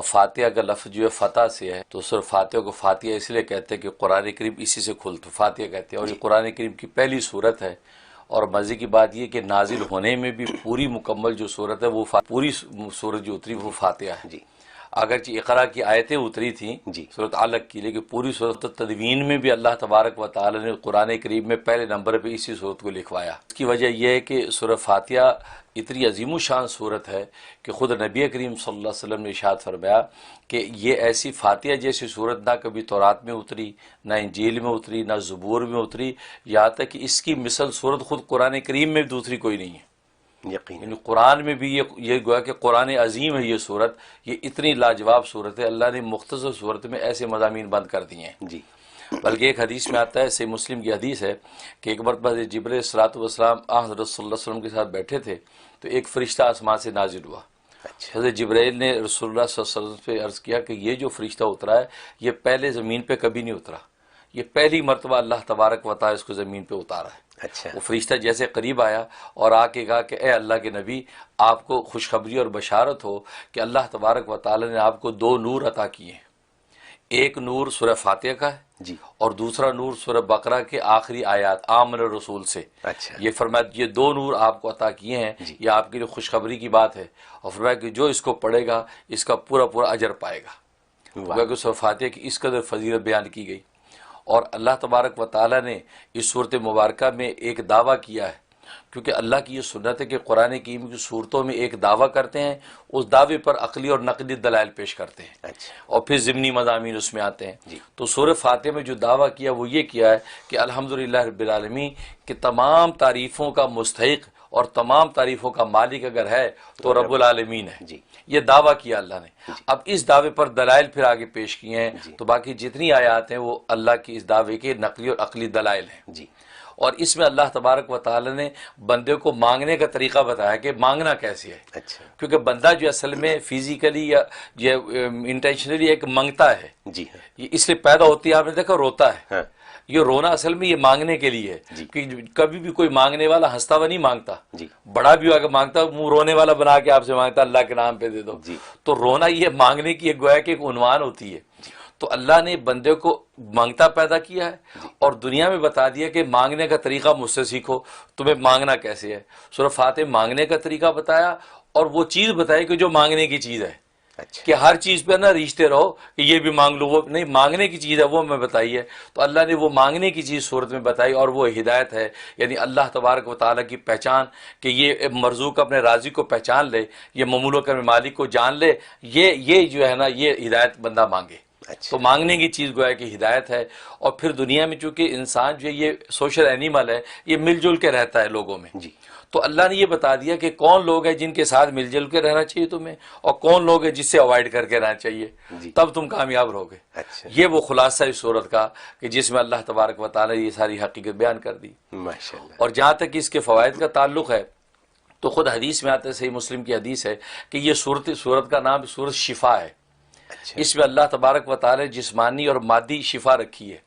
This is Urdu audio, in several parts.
فاتحہ کا لفظ جو ہے فتح سے ہے، تو سورہ فاتحہ کو فاتحہ اس لیے کہتے ہیں کہ قرآن کریم اسی سے کھلتا، فاتحہ کہتے ہیں، اور یہ قرآن کریم کی پہلی صورت ہے۔ اور مزے کی بات یہ کہ نازل ہونے میں بھی پوری مکمل جو صورت ہے وہ پوری صورت جو اتری وہ فاتحہ ہے۔ اگرچہ اقرا کی آیتیں اتری تھیں صورت علق کی، لیکن پوری صورت تدوین میں بھی اللہ تبارک و تعالی نے قرآن کریم میں پہلے نمبر پہ اسی صورت کو لکھوایا۔ اس کی وجہ یہ ہے کہ سورہ فاتحہ اتنی عظیم و شان صورت ہے کہ خود نبی کریم صلی اللہ علیہ وسلم نے ارشاد فرمایا کہ یہ ایسی فاتحہ جیسی صورت نہ کبھی تورات میں اتری، نہ انجیل میں اتری، نہ زبور میں اتری، یہاں تک کہ اس کی مثل صورت خود قرآن کریم میں دوسری کوئی نہیں ہے۔ یعنی قرآن میں بھی یہ گویا کہ قرآن عظیم ہے یہ صورت، یہ اتنی لاجواب صورت ہے، اللہ نے مختصر صورت میں ایسے مضامین بند کر دیے ہیں۔ بلکہ ایک حدیث میں آتا ہے، صحیح مسلم کی حدیث ہے کہ ایک مرتبہ جبرائیل صلوٰت والسلام حضرت صلی اللہ علیہ وسلم کے ساتھ بیٹھے تھے تو ایک فرشتہ آسمان سے نازل ہوا۔ حضرت جبرائیل نے رسول اللہ صلی اللہ علیہ وسلم سے عرض کیا کہ یہ جو فرشتہ اترا ہے یہ پہلے زمین پہ کبھی نہیں اترا، یہ پہلی مرتبہ اللہ تبارک و تعالی اس کو زمین پہ اتارا ہے۔ وہ فرشتہ جیسے قریب آیا اور آ کے کہا کہ اے اللہ کے نبی، آپ کو خوشخبری اور بشارت ہو کہ اللہ تبارک و تعالی نے آپ کو دو نور عطا کیے ہیں، ایک نور سورہ فاتحہ کا ہے اور دوسرا نور سورہ بقرہ کے آخری آیات آمن الرسول سے۔ یہ فرمایا یہ دو نور آپ کو عطا کیے ہیں، یہ آپ کے لیے خوشخبری کی بات ہے، اور فرمایا کہ جو اس کو پڑھے گا اس کا پورا پورا اجر پائے گا۔ کہ سورہ فاتحہ کی اس قدر فضیلت بیان کی گئی، اور اللہ تبارک و تعالی نے اس صورت مبارکہ میں ایک دعویٰ کیا ہے، کیونکہ اللہ کی یہ سنت ہے کہ قرآن کریم کی صورتوں میں ایک دعویٰ کرتے ہیں، اس دعوے پر عقلی اور نقلی دلائل پیش کرتے ہیں، اور پھر ضمنی مضامین اس میں آتے ہیں۔ تو سورہ فاتحہ میں جو دعویٰ کیا وہ یہ کیا ہے کہ الحمدللہ رب العالمین کہ تمام تعریفوں کا مستحق اور تمام تعریفوں کا مالک اگر ہے تو رب العالمین ہے، یہ دعویٰ کیا اللہ نے۔ اب اس دعوے پر دلائل پھر آگے پیش کیے ہیں، تو باقی جتنی آیات ہیں وہ اللہ کی اس دعوے کے نقلی اور عقلی دلائل ہیں۔ اور اس میں اللہ تبارک و تعالی نے بندے کو مانگنے کا طریقہ بتایا کہ مانگنا کیسے ہے، کیونکہ بندہ جو اصل میں فزیکلی یا انٹینشنلی ایک مانگتا ہے، یہ اس لیے پیدا ہوتی ہے، آپ نے دیکھا روتا ہے، یہ رونا اصل میں یہ مانگنے کے لیے ہے، کہ کبھی بھی کوئی مانگنے والا ہنستا ہوا نہیں مانگتا، بڑا بھی اگر مانگتا منہ رونے والا بنا کے آپ سے مانگتا اللہ کے نام پہ دے دو، تو رونا یہ مانگنے کی ایک گویا کہ ایک عنوان ہوتی ہے۔ تو اللہ نے بندے کو مانگتا پیدا کیا ہے اور دنیا میں بتا دیا کہ مانگنے کا طریقہ مجھ سے سیکھو، تمہیں مانگنا کیسے ہے۔ سورہ فاتحہ مانگنے کا طریقہ بتایا اور وہ چیز بتائی کہ جو مانگنے کی چیز ہے، کہ ہر چیز پہ نہ ریچھتے رہو کہ یہ بھی مانگ لو، وہ نہیں، مانگنے کی چیز ہے وہ میں بتائی ہے۔ تو اللہ نے وہ مانگنے کی چیز صورت میں بتائی، اور وہ ہدایت ہے، یعنی اللہ تبارک و تعالیٰ کی پہچان، کہ یہ مرزوق اپنے راضی کو پہچان لے، یہ مملوک اپنے مالک کو جان لے، یہ جو ہے نا یہ ہدایت بندہ مانگے۔ تو مانگنے کی چیز گویا کہ ہدایت ہے۔ اور پھر دنیا میں چونکہ انسان جو ہے یہ سوشل اینیمل ہے، یہ مل جل کے رہتا ہے لوگوں میں، تو اللہ نے یہ بتا دیا کہ کون لوگ ہیں جن کے ساتھ مل جل کے رہنا چاہیے تمہیں، اور کون لوگ ہیں جس سے اوائڈ کر کے رہنا چاہیے، تب تم کامیاب رہوگے۔ یہ وہ خلاصہ اس صورت کا کہ جس میں اللہ تبارک و تعالی نے یہ ساری حقیقت بیان کر دی۔ اور جہاں تک اس کے فوائد کا تعلق ہے تو خود حدیث میں آتا ہے، صحیح مسلم کی حدیث ہے کہ یہ صورت کا نام صورت شفا ہے۔ اس میں اللہ تبارک و تعالی جسمانی اور مادی شفا رکھی ہے،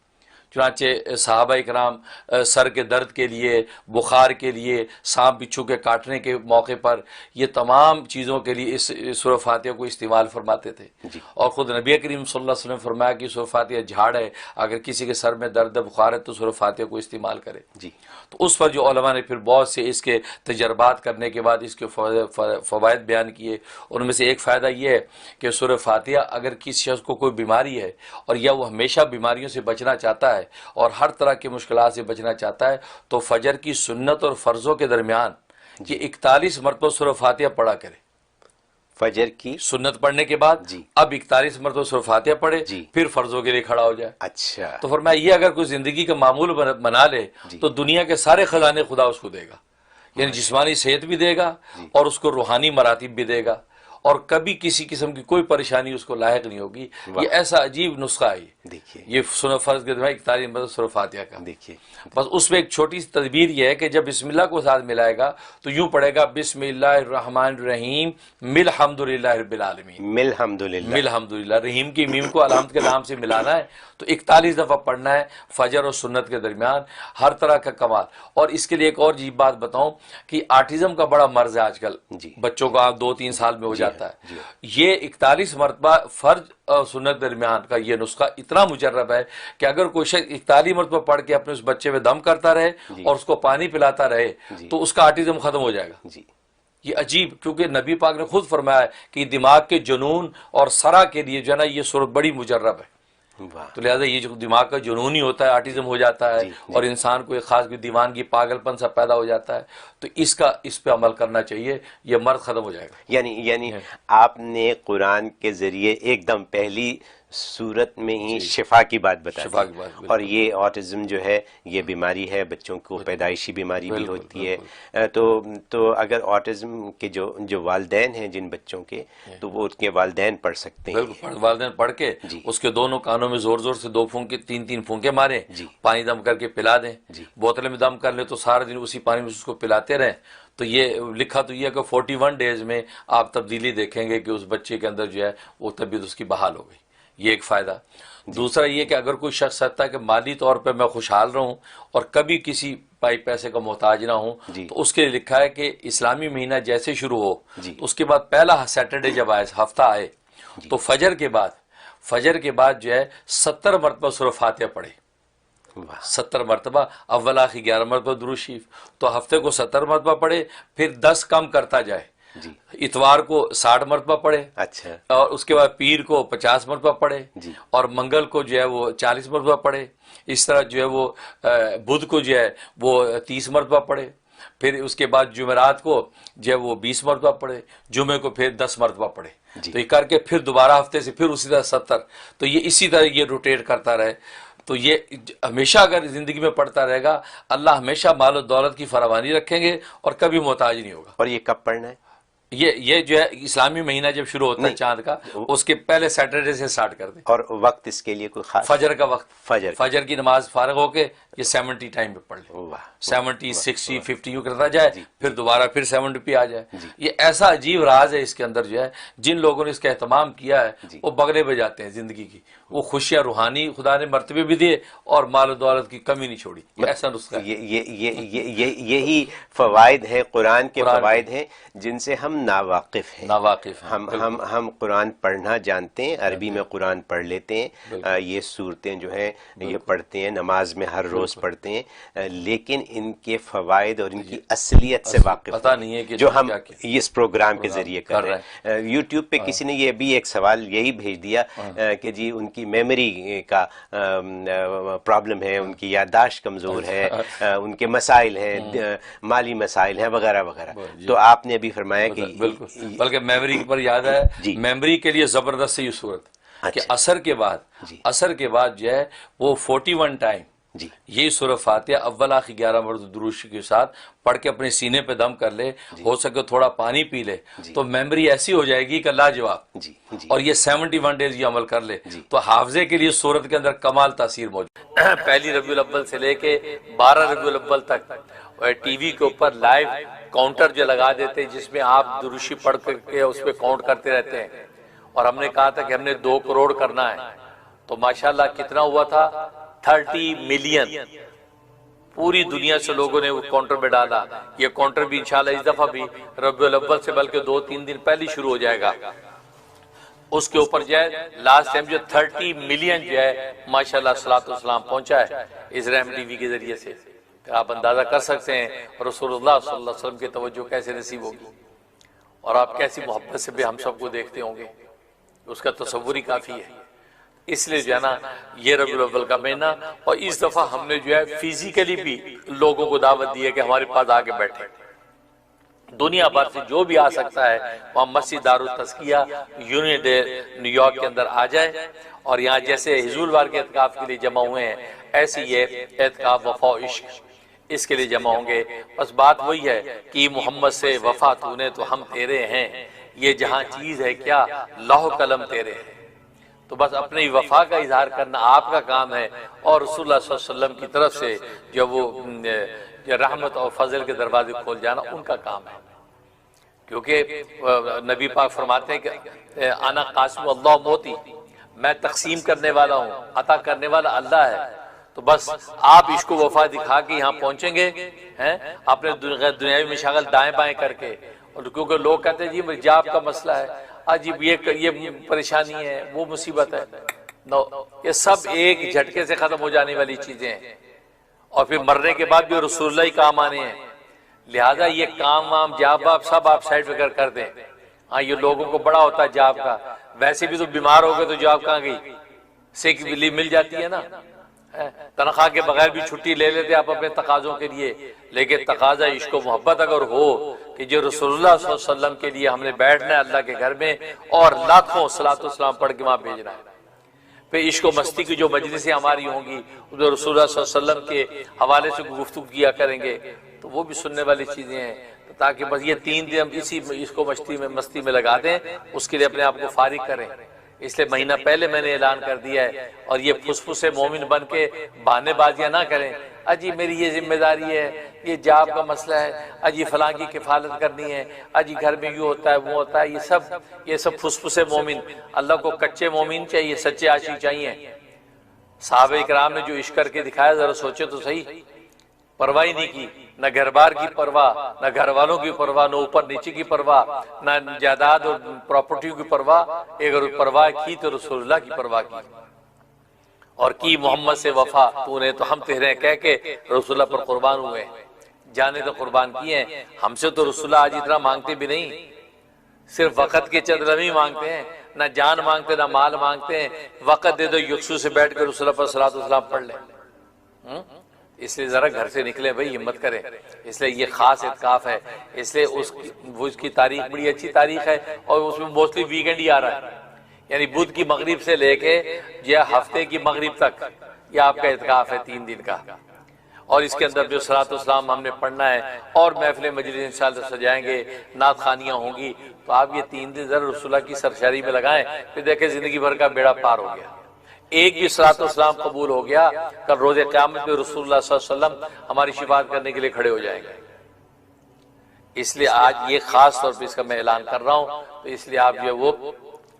چنانچہ صحابہ اکرام سر کے درد کے لیے، بخار کے لیے، سانپ بچھو کے کاٹنے کے موقع پر، یہ تمام چیزوں کے لیے اس سورہ فاتحہ کو استعمال فرماتے تھے۔ اور خود نبی کریم صلی اللہ علیہ وسلم فرمایا کہ سورہ فاتحہ جھاڑ ہے، اگر کسی کے سر میں درد بخار ہے تو سورہ فاتحہ کو استعمال کرے۔ تو اس پر جو علماء نے پھر بہت سے اس کے تجربات کرنے کے بعد اس کے فوائد بیان کیے، ان میں سے ایک فائدہ یہ ہے کہ سورہ فاتحہ اگر کسی شخص کو کوئی بیماری ہے اور یا وہ ہمیشہ بیماریوں سے بچنا چاہتا ہے اور ہر طرح کی مشکلات سے بچنا چاہتا ہے تو فجر کی سنت اور فرضوں کے درمیان یہ 41 مرتبہ سورہ فاتحہ پڑھا کرے۔ فجر کی سنت پڑھنے کے بعد اب 41 مرتبہ سورہ فاتحہ پڑھے، پھر فرضوں کے لیے کھڑا ہو جائے۔ تو فرمایا یہ اگر کوئی زندگی کا معمول بنا لے تو دنیا کے سارے خزانے خدا اس کو دے گا، یعنی جسمانی صحت بھی دے گا اور اس کو روحانی مراتب بھی دے گا، اور کبھی کسی قسم کی کوئی پریشانی اس کو لاحق نہیں ہوگی۔ یہ ایسا عجیب نسخہ ہے، دیکھیے یہ سورہ فرض کے دوران 41 مرتبہ سورہ فاتحہ کا، دیکھیے بس اس میں ایک چھوٹی سی تدبیر یہ ہے کہ جب بسم اللہ کو ساتھ ملائے گا تو یوں پڑھے گا بسم اللہ الرحمن الرحیم مل حمدللہ رب العالمین، مل حمدللہ، رحیم کی میم کو علامت کے نام سے ملانا ہے، تو 41 دفعہ پڑھنا ہے فجر اور سنت کے درمیان، ہر طرح کا کمال۔ اور اس کے لیے ایک اور عجیب بات بتاؤں کہ آٹزم کا بڑا مرض ہے آج کل، بچوں کو 2-3 سال میں ہو جاتا ہے، جاتا ہے. یہ 41 مرتبہ فرض اور سنت درمیان کا یہ نسخہ اتنا مجرب ہے کہ اگر کوئی شخص 41 مرتبہ پڑھ کے اپنے اس بچے میں دم کرتا رہے اور اس کو پانی پلاتا رہے تو اس کا آٹزم ختم ہو جائے گا. یہ عجیب، کیونکہ نبی پاک نے خود فرمایا ہے کہ دماغ کے جنون اور سرا کے لیے جو ہے نا یہ صورت بڑی مجرب ہے. تو لہٰذا یہ جو دماغ کا جنون ہی ہوتا ہے، آٹزم ہو جاتا ہے اور انسان کو ایک خاص دیوانگی پاگل پن سا پیدا ہو جاتا ہے، تو اس پہ عمل کرنا چاہیے، یہ مرض ختم ہو جائے گا. یعنی آپ نے قرآن کے ذریعے ایک دم پہلی صورت میں ہی شفا کی بات بتا دی. اور یہ آٹزم جو ہے یہ بیماری ہے، بچوں کو پیدائشی بیماری بھی ہوتی ہے. تو اگر آٹزم کے جو والدین ہیں جن بچوں کے، تو وہ اس کے والدین پڑھ سکتے ہیں. والدین پڑھ کے اس کے دونوں کانوں میں زور زور سے 2 پھونکے 3 پھونکے ماریں، پانی دم کر کے پلا دیں. بوتل میں دم کر لیں تو سارے دن اسی پانی میں اس کو پلاتے رہیں. تو یہ لکھا تو یہ ہے کہ 41 ڈیز میں آپ تبدیلی دیکھیں گے کہ اس بچے کے اندر جو ہے وہ طبیعت اس کی بحال ہو گئی. یہ ایک فائدہ. دوسرا یہ کہ اگر کوئی شخص چاہتا ہے کہ مالی طور پہ میں خوشحال رہوں اور کبھی کسی پیسے کا محتاج نہ ہوں، تو اس کے لیے لکھا ہے کہ اسلامی مہینہ جیسے شروع ہو تو اس کے بعد پہلا سیٹرڈے جب آئے، ہفتہ آئے، تو فجر کے بعد جو ہے 70 مرتبہ سورہ فاتحہ پڑھے. 70 مرتبہ، اول آخر 11 مرتبہ درود شریف. تو ہفتے کو 70 مرتبہ پڑھے، پھر 10 کم کرتا جائے. اتوار کو 60 مرتبہ پڑھے، اچھا، اور اس کے بعد پیر کو 50 مرتبہ پڑھے، اور منگل کو جو ہے وہ 40 مرتبہ پڑھے. اس طرح جو ہے وہ بدھ کو جو ہے وہ 30 مرتبہ پڑھے. پھر اس کے بعد جمعرات کو جو ہے وہ 20 مرتبہ پڑھے، جمعے کو پھر 10 مرتبہ پڑھے. تو یہ کر کے پھر دوبارہ ہفتے سے پھر اسی طرح 70. تو یہ اسی طرح یہ روٹیٹ کرتا رہے. تو یہ ہمیشہ اگر زندگی میں پڑھتا رہے گا، اللہ ہمیشہ مال و دولت کی فراوانی رکھیں گے اور کبھی محتاج نہیں ہوگا. اور یہ کب پڑھنا ہے؟ یہ جو ہے اسلامی مہینہ جب شروع ہوتا ہے چاند کا، اس کے پہلے سیٹرڈے سے سٹارٹ کر دیں. اور وقت اس کے لیے کوئی خاص؟ فجر کا وقت، فجر کی نماز فارغ ہو کے یہ 70 ٹائم پہ پڑھ لیں. 70 60 50 یوں کرتا جائے، پھر دوبارہ پھر 70 پہ آ جائے. یہ ایسا عجیب راز ہے اس کے اندر جو ہے، جن لوگوں نے اس کا اہتمام کیا ہے وہ بغلے بجاتے ہیں زندگی کی. وہ خوشیاں روحانی خدا نے مرتبے بھی دیے اور مال و دولت کی کمی نہیں چھوڑی. ایسا نسخہ ہے. یہی فوائد ہیں، قرآن کے فوائد ہیں جن سے ہم ناواقف ہیں. ہم قرآن پڑھنا جانتے ہیں، عربی میں قرآن پڑھ لیتے ہیں، یہ صورتیں جو ہیں یہ پڑھتے ہیں، نماز میں ہر روز پڑھتے ہیں، لیکن ان کے فوائد اور ان کی اصلیت سے واقف پتہ نہیں ہے کہ جو ہم اس پروگرام کے ذریعے کر رہے ہیں. یوٹیوب پہ کسی نے یہ بھی ایک سوال یہی بھیج دیا کہ جی ان کی میموری کا پرابلم ہے، ان کی یادداشت کمزور ہے، ان کے مسائل ہیں، مالی مسائل ہیں وغیرہ وغیرہ. تو آپ نے ابھی فرمایا کہ بلکہ میموری پر یاد ہے، میموری کے لیے زبردست یہ صورت کہ اثر کے بعد جو ہے وہ 41 ٹائم یہی سورہ فاتحہ اول آخر 11 مرتبہ درود کے ساتھ پڑھ کے اپنے سینے پہ دم کر لے. ہو سکے تھوڑا پانی پی لے تو میموری ایسی ہو جائے گی کہ لاجواب. اور یہ 71 ڈیز یہ عمل کر لے تو حافظے کے لیے سورت کے اندر کمال تاثیر موجود. پہلی ربیع الاول سے لے کے 12 ربیع الاول تک ٹی وی کے اوپر لائیو کاؤنٹر جو لگا دیتے ہیں جس میں آپ درود پڑھ کے اس پہ کاؤنٹ کرتے رہتے ہیں. اور ہم نے کہا تھا کہ ہم نے 2 کروڑ کرنا ہے، تو ماشاءاللہ کتنا ہوا تھا؟ 30 ملین. پوری دنیا سے لوگوں نے وہ کاؤنٹر میں ڈالا. یہ کاؤنٹر بھی انشاءاللہ اس دفعہ بھی ربیع الاول سے بلکہ 2-3 دن پہلے شروع ہو جائے گا. اس کے اوپر جو ہے لاسٹ ٹائم جو 30 ملین جو ہے ماشاءاللہ صلاۃ والسلام پہنچا ہے اس رحم ٹی وی کے ذریعے سے. پھر آپ اندازہ کر سکتے ہیں رسول اللہ صلی اللہ علیہ وسلم کی توجہ کیسے نصیب ہوگی اور آپ کیسی محبت سے بھی ہم سب کو دیکھتے ہوں گے. اس کا تصور ہی کافی ہے. اس لیے جو ہے نا یہ ربیع الاول کا مہینہ. اور اس دفعہ ہم نے جو ہے فزیکلی بھی لوگوں کو دعوت دی ہے کہ ہمارے پاس آ کے بیٹھے. دنیا بھر سے جو بھی آ سکتا ہے وہاں مسجد دارالتزکیہ یونین ڈے نیو یارک کے اندر آ جائے. اور یہاں جیسے حضور وار کے اعتکاف کے لیے جمع ہوئے ہیں ایسے یہ اعتکاف وفا و عشق اس کے لیے جمع ہوں گے. بس بات وہی ہے کہ محمد سے وفا تو نے تو ہم تیرے ہیں، یہ جہاں چیز ہے کیا لوح قلم تیرے ہیں. تو بس اپنی وفا کا اظہار کرنا آپ کا کام ہے اور رسول اللہ صلی اللہ علیہ وسلم کی طرف سے جو وہ رحمت اور فضل کے دروازے کھول جانا ان کا کام ہے. کیونکہ نبی پاک فرماتے ہیں کہ انا قاسم اللہ موتی، میں تقسیم کرنے والا ہوں، عطا کرنے والا اللہ ہے. تو بس آپ اس کو وفا دکھا کے یہاں پہنچیں گے اپنے دنیاوی مشاغل دائیں بائیں کر کے اور کیونکہ لوگ کہتے ہیں جی جاب کا مسئلہ ہے، عجیب یہ پریشانی ہے، وہ مصیبت ہے، نو، یہ سب ایک جھٹکے سے ختم ہو جانے والی چیزیں ہیں، اور پھر مرنے کے بعد بھی رسول اللہ ہی کام آنے ہیں، لہذا یہ کام وام جاب واب سب آپ سائڈ پہ کر دیں۔ ہاں یہ لوگوں کو بڑا ہوتا ہے جاب کا، ویسے بھی تو بیمار ہو گئے تو جاب کہاں گئی، سیک لیو مل جاتی ہے نا، تنخواہ کے بغیر بھی چھٹی لے لیتے آپ اپنے تقاضوں کے لیے، لیکن تقاضا عشق و محبت اگر ہو کہ جو رسول اللہ صلی اللہ علیہ وسلم کے لیے ہم نے بیٹھنا ہے اللہ کے گھر میں اور لاکھوں صلاۃ و سلام پڑھ کے وہاں بھیجنا ہے، پھر عشق و مستی کی جو مجلسیں ہماری ہوں گی جو رسول اللہ صلی اللہ علیہ وسلم کے حوالے سے گفتگو کیا کریں گے تو وہ بھی سننے والی چیزیں ہیں، تاکہ بس یہ 3 دن ہم اسی عشق و مستی میں لگا دیں، اس کے لیے اپنے آپ کو فارغ کریں۔ اس لیے مہینہ پہلے میں نے اعلان کر دیا ہے، اور یہ پھس مومن بن کے بہانے بازیاں نہ کریں، اجی میری یہ ذمہ داری ہے، یہ جاب کا مسئلہ ہے، اجی فلاں کی کفالت کرنی ہے، اجی گھر میں یوں ہوتا ہے وہ ہوتا ہے، یہ سب پھس مومن۔ اللہ کو کچے مومن چاہیے، سچے عاشق چاہیے۔ صحابہ اکرام نے جو عشق کر کے دکھایا ذرا سوچے تو صحیح، پرواہ ہی نہیں کی، نہ گھر بار کی پرواہ، نہ گھر والوں کی پرواہ، نہ اوپر نیچے کی پرواہ، نہ جائیداد اور پراپرٹیوں کی پرواہ، اگر پرواہ کی تو رسول اللہ کی پرواہ کی، اور کی محمد سے وفا تو نے تو ہم تیرے کہہ کے رسول اللہ پر قربان ہوئے، جانے تو قربان کیے ہیں۔ ہم سے تو رسول اللہ آج اتنا مانگتے بھی نہیں، صرف وقت کے چند لمحے مانگتے ہیں، نہ جان مانگتے نہ مال مانگتے ہیں، وقت دے دو یکسو سے بیٹھ کے رسول اللہ پر صلاۃ و سلام پڑھ لیں۔ اس لیے ذرا گھر سے نکلیں بھائی، ہمت کریں، اس لیے یہ خاص اعتکاف ہے، اس لیے اس کی تاریخ بڑی اچھی تاریخ ہے، اور اس میں موسٹلی ویکنڈ ہی آ رہا ہے، یعنی بدھ کی مغرب سے لے کے یہ ہفتے کی مغرب تک یہ آپ کا اعتکاف ہے 3 دن کا، اور اس کے اندر جو صلاۃ و سلام ہم نے پڑھنا ہے، اور محفل مجلس انشاءاللہ سجائیں گے، نعت خوانیاں ہوں گی، تو آپ یہ 3 دن ذرا رسول اللہ کی سرشاری میں لگائیں، پھر دیکھیں زندگی بھر کا بیڑا پار ہو گیا، ایک بھی صلاۃ و سلام قبول ہو گیا، کل روز قیامت میں رسول اللہ صلی اللہ علیہ وسلم ہماری شفاعت کرنے کے لیے کھڑے ہو جائیں گے۔ اس لیے آج یہ خاص طور پہ اس کا میں اعلان کر رہا ہوں، تو اس لیے آپ جو وہ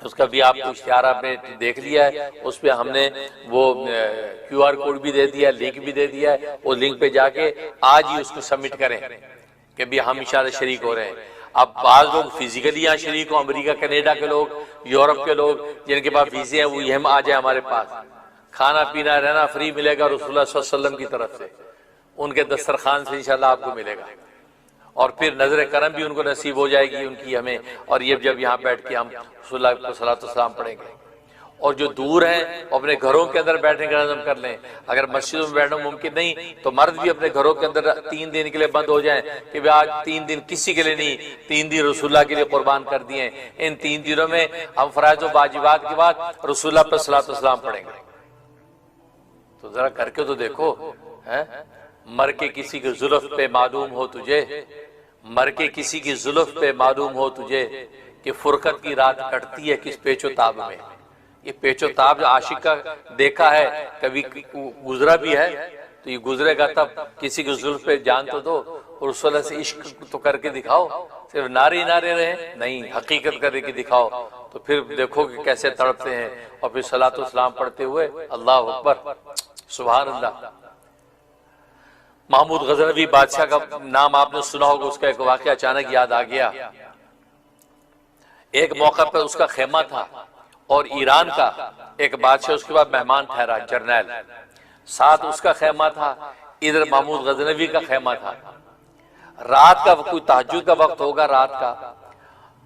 اس کا بھی آپ کو اشتہار آپ نے دیکھ لیا ہے، اس پہ ہم نے وہ QR کوڈ بھی دے دیا، لنک بھی دے دیا ہے، وہ لنک پہ جا کے آج ہی اس کو سبمٹ کریں کہ بھی ہم انشاءاللہ شریک ہو رہے ہیں۔ اب بعض لوگ فزیکلی یہاں شریک ہوں، امریکہ کینیڈا کے لوگ، یورپ کے لوگ جن کے پاس ویزے ہیں وہ یہ آ جائیں ہمارے پاس، کھانا پینا رہنا فری ملے گا رسول اللہ صلی اللہ علیہ وسلم کی طرف سے، ان کے دسترخوان سے انشاءاللہ آپ کو ملے گا، اور پھر نظر کرم بھی ان کو نصیب ہو جائے گی ان کی ہمیں، اور یہ جب یہاں بیٹھ کے ہم رسول اللہ کو صلاۃ و سلام پڑھیں گے۔ اور جو دور ہیں وہ اپنے گھروں کے اندر بیٹھنے کا نظم کر لیں، اگر مسجدوں میں بیٹھنا ممکن نہیں تو مرد بھی اپنے گھروں کے اندر 3 دن کے لیے بند ہو جائیں کہ آج 3 دن کسی کے لیے نہیں، 3 دن رسول اللہ کے لیے قربان کر دیے ہیں، ان 3 دنوں میں ہم فرائض و واجبات کے بعد رسول اللہ پر صلاۃ و سلام پڑھیں گے۔ تو ذرا کر کے تو دیکھو، مر کے کسی کی زلف پہ معلوم ہو تجھے، مر کے کسی کی زلف پہ معلوم ہو تجھے کہ فرقت کی رات کٹتی ہے کس پیچ و تاب میں۔ یہ پیچ و تاب جو عاشق کا دیکھا ہے، کبھی گزرا بھی ہے، تو یہ گزرے گا تب کسی کی زلف پہ جان تو دو، اور رسول اللہ سے عشق تو کر کے دکھاؤ، صرف نعرے نعرے رہے نہیں، حقیقت کر کے دکھاؤ، تو پھر دیکھو کہ کیسے تڑپتے ہیں، اور پھر صلاۃ و سلام پڑھتے ہوئے اللہ اکبر سبحان اللہ۔ محمود غزنوی بادشاہ کا نام آپ نے سنا ہوگا، اس کا ایک واقعہ اچانک یاد آ گیا۔ ایک موقع پر اس کا خیمہ تھا، اور ایران کا ایک بادشاہ اس کے بعد مہمان ٹھہرا، جرنیل، ساتھ اس کا خیمہ تھا، ادھر محمود غزنوی کا خیمہ تھا۔ رات کا کوئی تہجد کا وقت ہوگا رات کا،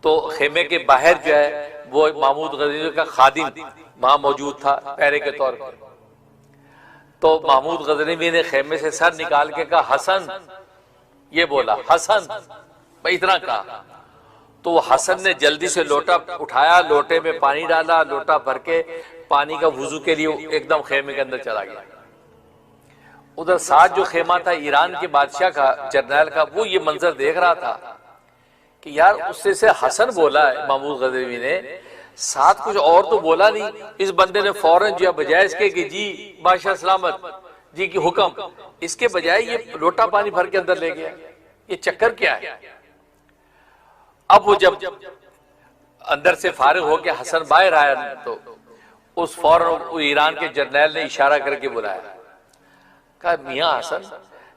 تو خیمے کے باہر جو ہے وہ محمود غزنوی کا خادم وہاں موجود تھا پہرے کے طور پر۔ تو محمود غزنوی نے خیمے سے سر نکال کے کہا حسن، یہ بولا حسن، بھائی اتنا کہا، تو وہ حسن نے جلدی سے لوٹا اٹھایا، لوٹے میں پانی ڈالا، لوٹا بھر کے پانی کا وضو کے لیے ایک دم خیمے کے اندر چلا گیا۔ ادھر ساتھ جو خیمہ تھا ایران کے بادشاہ کا، جرنیل کا، وہ یہ منظر دیکھ رہا تھا کہ یار اس سے حسن بولا ہے محمود غزنوی نے، ساتھ کچھ اور تو بولا نہیں، اس بندے نے فوراً جو بجائے اس کے کہ جی بادشاہ سلامت جی کی حکم، اس کے بجائے یہ لوٹا پانی بھر کے اندر لے گیا، یہ چکر کیا ہے؟ اب وہ جب اندر سے فارغ ہو کے حسن باہر آیا تو اس فوراً ایران کے جرنیل نے اشارہ کر کے بلایا، کہا میاں حسن،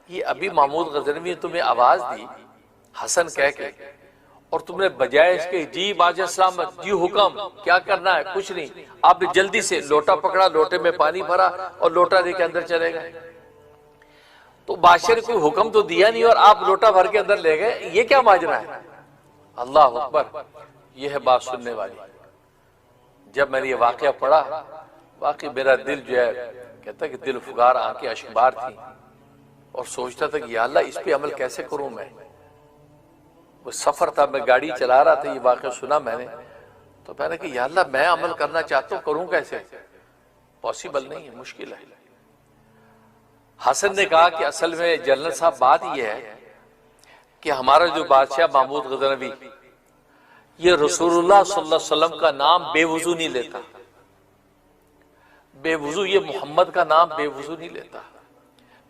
یہ ابھی محمود غزنوی نے تمہیں آواز دی حسن کہہ کے، اور تم نے بجائے اس کے جی بادشاہ سلامت، جی حکم، کیا کرنا ہے؟ کچھ نہیں، آپ نے جلدی سے لوٹا پکڑا، لوٹے میں پانی بھرا اور لوٹا لے کے اندر چلے گئے۔ تو بادشاہ نے کوئی حکم تو دیا نہیں اور آپ لوٹا بھر کے اندر لے گئے، یہ کیا ماجرا ہے؟ اللہ اکبر، یہ ہے بات سننے والی۔ جب میں نے یہ واقعہ پڑھا، واقعی میرا دل جو ہے کہتا ہے کہ دل فگار، آنکھیں اشکبار تھی، اور سوچتا تھا کہ یا اللہ اس پہ عمل کیسے کروں میں۔ وہ سفر تھا، میں گاڑی چلا رہا تھا، یہ واقعہ سنا میں نے، تو میں نے کہا یا اللہ میں عمل کرنا چاہتا ہوں، کروں کیسے؟ پاسبل نہیں ہے، مشکل ہے۔ حسن نے کہا کہ اصل میں جنرل صاحب بات یہ ہے کہ ہمارا جو بادشاہ محمود غزنوی، یہ رسول اللہ صلی اللہ علیہ وسلم کا نام بے وضو نہیں لیتا، بے وضو، یہ محمد کا نام بے وضو نہیں لیتا،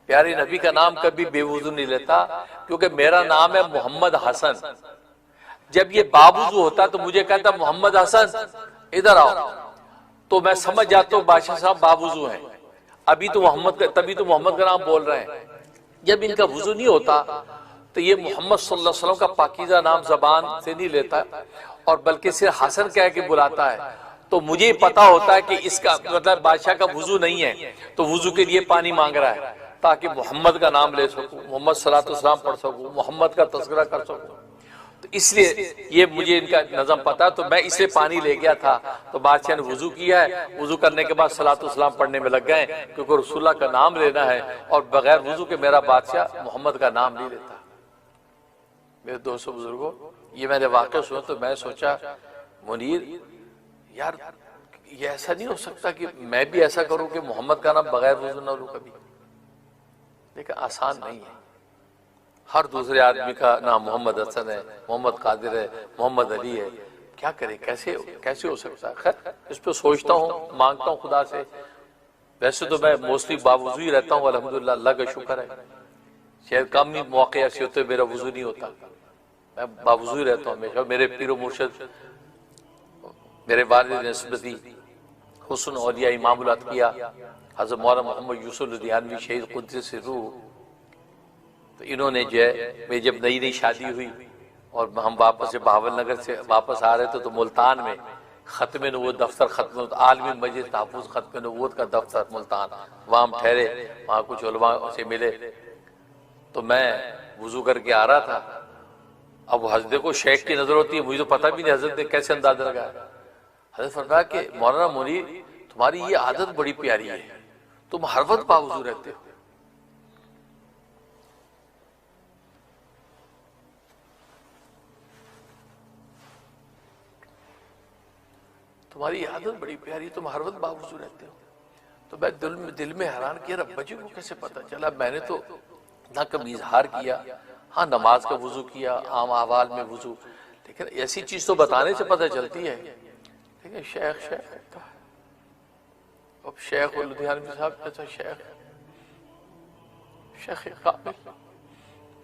پیارے نبی کا نام کبھی بے وضو نہیں لیتا، کیونکہ میرا نام ہے محمد حسن۔ جب یہ باوضو ہوتا تو مجھے کہتا محمد حسن ادھر آؤ، تو میں سمجھ جاتا ہوں بادشاہ صاحب باوضو ہیں، ابھی تو محمد کا، تبھی تو محمد کا نام بول رہے ہیں۔ جب ان کا وضو نہیں ہوتا تو یہ محمد صلی اللہ علیہ وسلم کا پاکیزہ نام زبان سے نہیں لیتا، اور بلکہ صرف حسن کہہ کے بلاتا ہے۔ تو مجھے پتا ہوتا ہے کہ اس کا مطلب بادشاہ کا وضو نہیں ہے، تو وضو کے لیے پانی مانگ رہا ہے تاکہ محمد کا نام لے سکوں، محمد صلی اللہ علیہ وسلم پڑھ سکوں، محمد کا تذکرہ کر سکوں۔ تو اس لیے یہ مجھے ان کا نظم پتا، تو میں اسے پانی لے گیا تھا، تو بادشاہ نے وضو کیا ہے، وضو کرنے کے بعد صلاۃ والسلام پڑھنے میں لگ گئے، کیونکہ رسول اللہ کا نام لینا ہے، اور بغیر وضو کے میرا بادشاہ محمد کا نام نہیں لیتا۔ میرے دوستوں بزرگوں، یہ میں نے واقعہ سنا تو میں سوچا منیر یار یہ ایسا نہیں ہو سکتا کہ میں بھی ایسا کروں کہ محمد کا نام بغیر وضو نہ لوں کبھی، لیکن آسان نہیں ہے۔ ہر دوسرے آدمی کا نام محمد حسن ہے، محمد قادر ہے، محمد علی ہے، کیا کرے، کیسے ہو سکتا ہے؟ خیر اس پہ سوچتا ہوں، مانگتا ہوں خدا سے۔ ویسے تو میں موسٹلی باوضو ہی رہتا ہوں، الحمدللہ، اللہ کا شکر ہے، شاید کم ہی موقع ایسے ہوتے میرا وضو نہیں ہوتا، میں باوضو ہی رہتا ہوں ہمیشہ۔ میرے پیر و مرشد، میرے والد نسبتی حسن اولیاء امام الاتقیاء حضرت مولانا محمد یوسف لدھیانوی شہید قدس سرہ، تو انہوں نے جو ہے، میری جب نئی شادی ہوئی اور ہم واپس سے بہاول نگر سے واپس آ رہے تھے، تو ملتان میں ختم نبوت دفتر، ختم عالمی مجلس تحفظ ختم نبوت کا دفتر ملتان، وہاں ہم ٹھہرے، وہاں کچھ علماء سے ملے، تو میں وضو کر کے آ رہا تھا۔ اب حضرت کو شیخ کی نظر ہوتی ہے، مجھے تو پتہ بھی نہیں حضرت نے کیسے اندازہ لگایا۔ حضرت فرمایا کہ مولانا منیر تمہاری یہ عادت بڑی پیاری ہے، تم ہر وقت باوضو رہتے ہو۔ تمہاری عادت بڑی پیاری، تم ہر وقت باوضو رہتے ہو۔ تو میں دل میں حیران کیا، رب بچے کو کیسے پتا چلا؟ میں نے تو نہ کبھی اظہار کیا، ہاں نماز کا وضو کیا، عام احوال میں وضو، لیکن ایسی چیز تو بتانے سے پتہ چلتی ہے۔ لیکن شیخ کہتا ہے، اب شیخ لدھیانوی صاحب کہتا ہے شیخ کامل،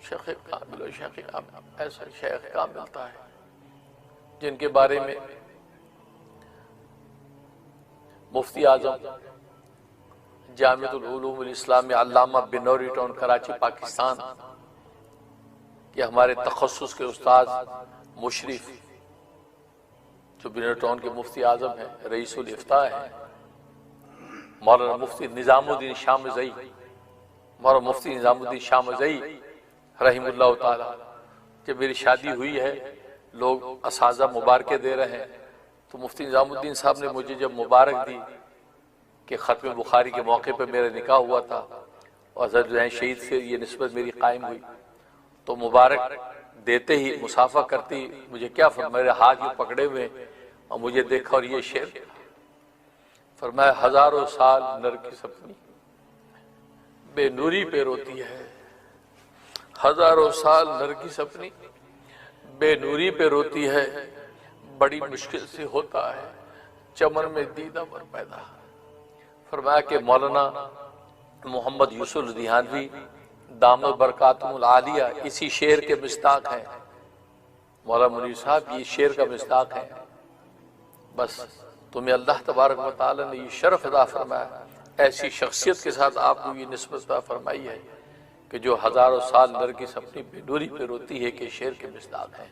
شیخ کامل و شیخ کامل، ایسا شیخ کامل ملتا ہے جن کے بارے میں مفتی اعظم جامعۃ العلوم الاسلامیہ علامہ بنوری ٹاؤن کراچی پاکستان کہ ہمارے تخصص کے استاد مشرف جو بنوری ٹاؤن کے مفتی اعظم ہیں، رئیس الافتاء ہیں، مولانا مفتی نظام الدین شامزئی، مولانا مفتی نظام الدین شامزئی رحم اللہ تعالی۔ جب میری شادی ہوئی ہے، لوگ اساتذہ مبارکیں دے رہے ہیں، تو مفتی نظام الدین صاحب نے مجھے جب مبارک دی کہ ختم بخاری کے موقع پہ میرا نکاح ہوا تھا اور حضرت شہید سے یہ نسبت میری قائم ہوئی، تو مبارک دیتے ہی مصافحہ کرتی مجھے کیا فرمایا، میرے ہاتھ یہ پکڑے ہوئے اور مجھے دیکھا اور یہ شعر فرمایا، ہزاروں سال نر کی سپنی بے نوری پہ روتی ہے، ہزاروں سال نر کی سپنی بے نوری پہ روتی ہے، بڑی مشکل سے ہوتا ہے چمن میں دیدہ پر پیدا۔ فرمایا کہ مولانا محمد یوسف لدھیانوی دامت برکاتہم العالیہ اسی شعر کے مصداق ہیں، مولانا منیر صاحب یہ شعر کا مصداق ہیں۔ بس تمہیں اللہ تبارک و تعالی نے یہ شرف عطا فرمایا، ایسی شخصیت کے ساتھ آپ کو یہ نسبت عطا فرمائی ہے کہ جو ہزاروں سال نر کی سپنی بے نوری پہ روتی ہے کہ شعر کے مصداق ہیں۔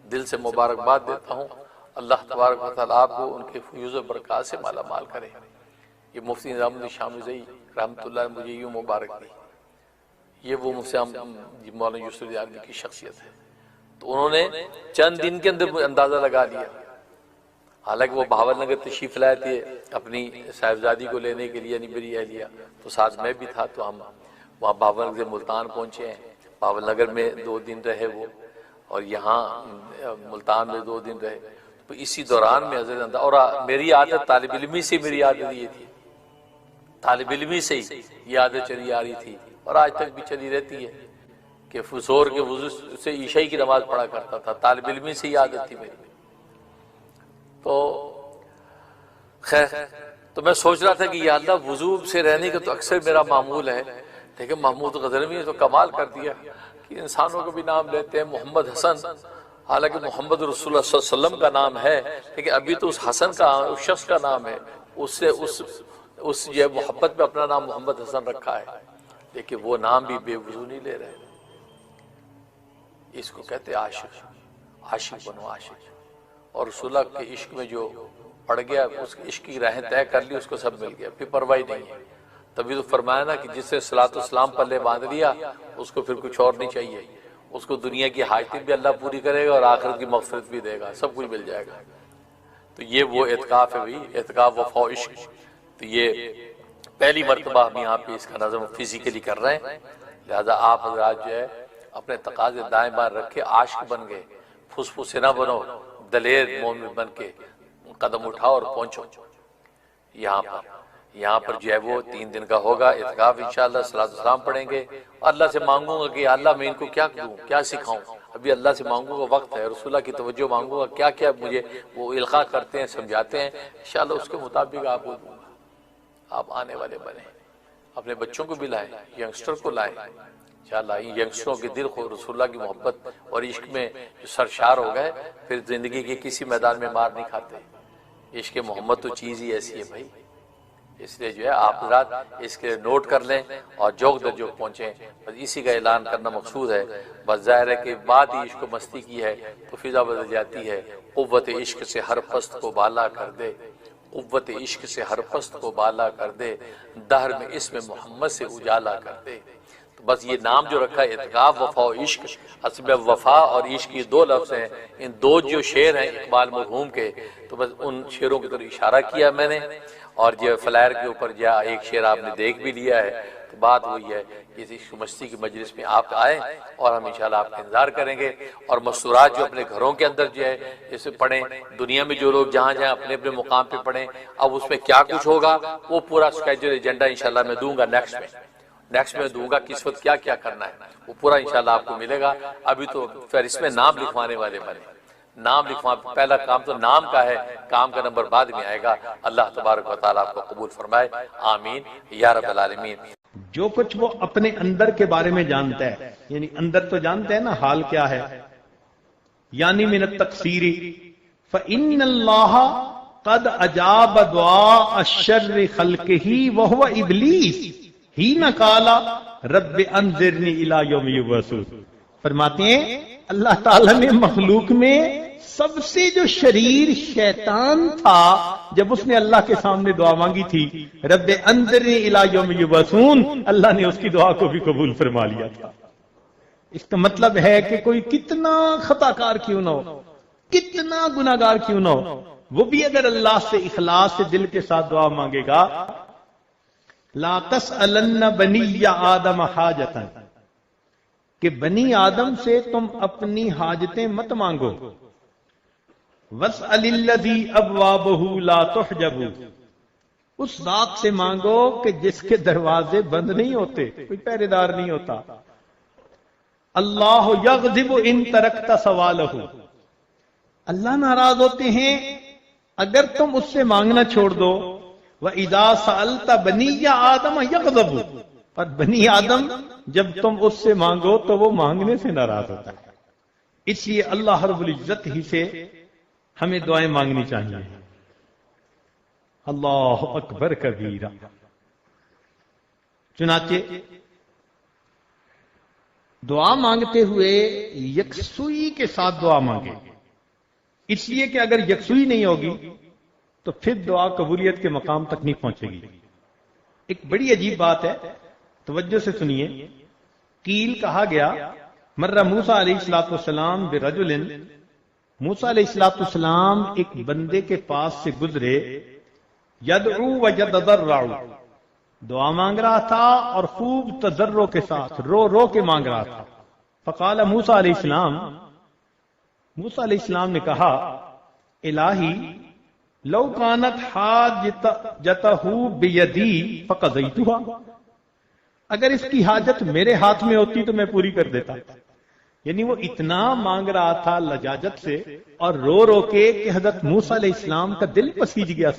دل سے مبارکباد دیتا ہوں، اللہ تبارک و تعالیٰ آپ کو ان کے فیوز و برکات سے مالا مال کرے۔ یہ مفتی نظام الدین شاہ مزئی رحمۃ اللہ نے مجھے یوں مبارک دی، یہ وہ مفتی مولانا یوسف دیارمی کی شخصیت ہے۔ تو انہوں نے چند دن کے اندر اندازہ لگا لیا، حالانکہ وہ بھاول نگر تشریف لائے تھے اپنی صاحبزادی کو لینے کے لیے، یعنی میری اہلیہ، تو ساتھ میں بھی تھا، تو ہم وہاں بھاول نگر سے ملتان پہنچے ہیں، بھاول نگر میں 2 دن رہے وہ، اور یہاں ملتان میں 2 دن رہے۔ تو اسی دوران میں حضرت اور میری عادت طالب علمی سے، میری عادت یہ تھی، طالب علمی سے ہی یہ عادت چلی آ رہی تھی اور آج تک بھی چلی رہتی ہے کہ فجور کے وضو سے عشاء کی نماز پڑھا کرتا تھا، طالب علمی سے یہ عادت تھی میری۔ تو خیر، تو میں سوچ رہا تھا کہ یا اللہ وضو سے رہنے کا تو اکثر میرا معمول ہے، لیکن محمود غزنوی نے تو کمال کر دیا کہ انسانوں کو بھی نام لیتے ہیں محمد حسن، حالانکہ محمد رسول اللہ صلی اللہ علیہ وسلم کا نام ہے، لیکن ابھی تو اس حسن کا، اس شخص کا نام ہے، اس سے اس یہ محبت میں اپنا نام محمد حسن رکھا ہے، لیکن وہ نام بھی بے وضو نہیں لے رہے۔ اس کو کہتے عاشق، عاشق بنو عاشق، اور رسول اللہ کے عشق میں جو پڑ گیا، اس عشق کی راہیں طے کر لی، اس کو سب مل گیا، پھر پرواہ نہیں ہے۔ تبھی تو فرمایا نا کہ جس نے صلاۃ والسلام پلے باندھ لیا اس کو پھر کچھ اور نہیں چاہیے، اس کو دنیا کی حاجتیں بھی اللہ پوری کرے گا اور آخرت کی مغفرت بھی دے گا، سب کچھ مل جائے گا۔ تو یہ وہ اعتکاف ہے بھائی، اعتکاف وفا و عشق۔ تو یہ پہلی مرتبہ ہم یہاں پہ اس کا نظم فزیکلی کر رہے ہیں، لہذا آپ حضرات جو ہے اپنے تقاضے دائیں بائیں رکھے، عاشق بن گئے، پھسپھسے نہ بنو، دلیر مومن بن کے قدم اٹھاؤ اور پہنچو یہاں پر جو ہے وہ 3 دن کا ہوگا اعتکاف، انشاءاللہ صلاۃ والسلام پڑھیں گے۔ اللہ سے مانگوں گا کہ اللہ میں ان کو کیا دوں، کیا سکھاؤں، ابھی اللہ سے مانگوں گا، وقت ہے، رسول اللہ کی توجہ مانگوں گا، کیا کیا مجھے وہ القاء کرتے ہیں، سمجھاتے ہیں، انشاءاللہ اس کے مطابق آپ کو دوں گا۔ آپ آنے والے بنیں، اپنے بچوں کو بھی لائیں، ینگسٹر کو لائیں، انشاءاللہ ان ینگسٹروں کے دل کو رسول اللہ کی محبت اور عشق میں جو سرشار ہو گئے، پھر زندگی کے کسی میدان میں مار نہیں کھاتے۔ عشق محمد تو چیز ہی ایسی ہے بھائی، اس لیے جو ہے آپ حضرات اس کے نوٹ کر لیں اور جوک در جوک پہنچیں، بس اسی کا اعلان کرنا مقصود ہے۔ بس ظاہر ہے کہ بعد ہی عشق و مستی کی ہے تو فضا بدل جاتی ہے۔ قوت عشق سے ہر پست کو بالا کر دے، قوت عشق سے ہر پست کو بالا کر دے، دہر میں اسم محمد سے اجالا کر دے۔ تو بس یہ نام جو رکھا ہے اعتکاف، وفا و عشق، اصل میں وفا اور عشق یہ 2 لفظ ہیں، ان 2 جو شعر ہیں اقبال مرحوم کے، تو بس ان شعروں کی طرف اشارہ کیا میں نے، اور جو فلائر کے اوپر جو ایک شعر آپ نے دیکھ بھی لیا ہے۔ تو بات وہی ہے کہ اس عشق مستی کی مجلس میں آپ آئیں اور ہم انشاءاللہ آپ کا انتظار کریں گے، اور مستورات جو اپنے گھروں کے اندر جو ہے اسے پڑھیں، دنیا میں جو لوگ جہاں جہاں اپنے اپنے مقام پہ پڑھیں، اب اس میں کیا کچھ ہوگا وہ پورا اسکیجول ایجنڈا انشاءاللہ میں دوں گا نیکسٹ میں دوں گا، کس وقت کیا کیا کرنا ہے وہ پورا انشاءاللہ آپ کو ملے گا۔ ابھی تو پھر اس میں نام لکھوانے والے بنے، نام پہلا کام تو نام کا ہے، کام کا نمبر بعد میں آئے گا۔ اللہ تبارک و تعالیٰ آپ کو قبول فرمائے، آمین یا رب العالمین۔ جو کچھ وہ اپنے اندر کے بارے میں جانتا ہے، یعنی اندر تو جانتے ہیں نا حال کیا ہے، یعنی من التقصیر فإن اللہ قد اجاب دعاء الشر خلقہ وہو ابلیس حین قال رب انذرنی الی یوم یبعثون۔ فرماتے ہیں اللہ تعالیٰ نے مخلوق میں سب سے جو شریر شیطان تھا، جب اس نے اللہ کے سامنے دعا مانگی تھی رب انذرنی الی یوم یبعثون، اللہ نے اس کی دعا کو بھی قبول فرما لیا تھا۔ اس کا مطلب ہے کہ کوئی کتنا خطا کار کیوں نہ ہو، کتنا گناہ گار کیوں نہ ہو، وہ بھی اگر اللہ سے اخلاص سے دل کے ساتھ دعا مانگے گا، لا تسألن بنی آدم حاجتا، کہ بنی آدم سے تم اپنی حاجتیں مت مانگو، واسأل الذی ابوابہ لا تحجب، اس ذات سے مانگو کہ جس کے دروازے بند نہیں ہوتے، کوئی پہرے دار نہیں ہوتا۔ اللہ یغضب ان ترکت سوالہ، اللہ ناراض ہوتے ہیں اگر تم اس سے مانگنا چھوڑ دو۔ وَإِذَا سَأَلْتَ بَنِيَّ آدَمَ يَغْضَبُ، اور بنی آدم جب تم اس سے مانگو تو وہ مانگنے سے ناراض ہوتا ہے۔ اس لیے اللہ رب العزت ہی سے ہمیں دعائیں مانگنی چاہیے۔ اللہ اکبر کبیرہ۔ چنانچہ دعا مانگتے ہوئے یکسوئی کے ساتھ دعا مانگے، اس لیے کہ اگر یکسوئی نہیں ہوگی تو پھر دعا قبولیت کے مقام تک نہیں پہنچے گی۔ ایک بڑی عجیب بات ہے، توجہ سے سنیے۔ قیل کہا گیا مرہ موسیٰ علیہ السلام برجل، موسیٰ علیہ السلام ایک بندے کے پاس سے گزرے، یدعو و یتضرع، دعا مانگ رہا تھا اور خوب تضرع کے ساتھ رو رو کے مانگ رہا تھا۔ فقال موسیٰ علیہ السلام، موسیٰ علیہ السلام نے کہا الہی لو کانت حاجتہ بیدی فقضیتها، اگر اس کی حاجت میرے ہاتھ میں ہوتی تو میں پوری کر دیتا۔ یعنی وہ اتنا مانگ رہا تھا لجاجت سے اور رو رو کے کہ حضرت موسیٰ علیہ السلام کا دل پسیج گیا